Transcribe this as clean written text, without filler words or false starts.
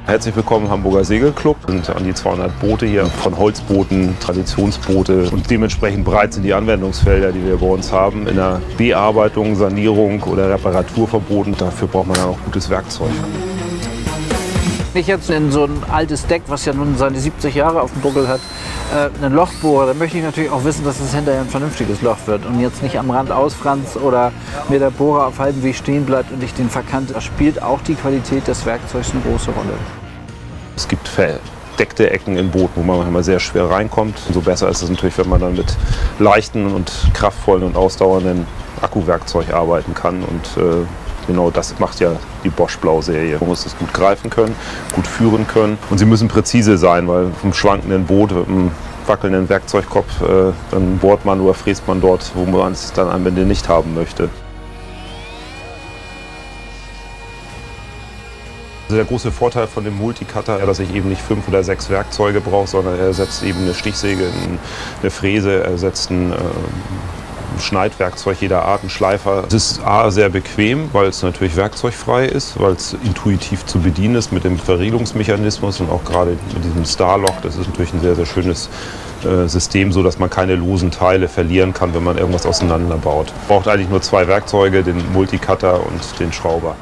Herzlich willkommen im Hamburger Segelclub. Es sind an die 200 Boote hier, von Holzbooten, Traditionsboote. Und dementsprechend breit sind die Anwendungsfelder, die wir bei uns haben. In der Bearbeitung, Sanierung oder Reparatur verboten. Dafür braucht man dann auch gutes Werkzeug. Wenn ich jetzt in so ein altes Deck, was ja nun seine 70 Jahre auf dem Buckel hat, ein Loch bohre, dann möchte ich natürlich auch wissen, dass es hinterher ein vernünftiges Loch wird und jetzt nicht am Rand ausfranst oder mir der Bohrer auf halbem Weg stehen bleibt und ich den verkante. Da spielt auch die Qualität des Werkzeugs eine große Rolle. Es gibt verdeckte Ecken in Booten, wo man manchmal sehr schwer reinkommt. Umso besser ist es natürlich, wenn man dann mit leichten und kraftvollen und ausdauernden Akkuwerkzeug arbeiten kann. Und genau das macht ja die Bosch Blau-Serie. Man muss es gut greifen können, gut führen können. Und sie müssen präzise sein, weil vom schwankenden Boot, mit einem wackelnden Werkzeugkopf, dann bohrt man oder fräst man dort, wo man es dann am Ende nicht haben möchte. Also der große Vorteil von dem Multicutter, dass ich eben nicht 5 oder 6 Werkzeuge brauche, sondern er ersetzt eben eine Stichsäge, eine Fräse, er ersetzt ein Schneidwerkzeug jeder Art, ein Schleifer. Es ist A, sehr bequem, weil es natürlich werkzeugfrei ist, weil es intuitiv zu bedienen ist mit dem Verriegelungsmechanismus und auch gerade mit diesem Starlock. Das ist natürlich ein sehr, sehr schönes System, so dass man keine losen Teile verlieren kann, wenn man irgendwas auseinanderbaut. Man braucht eigentlich nur 2 Werkzeuge, den Multicutter und den Schrauber.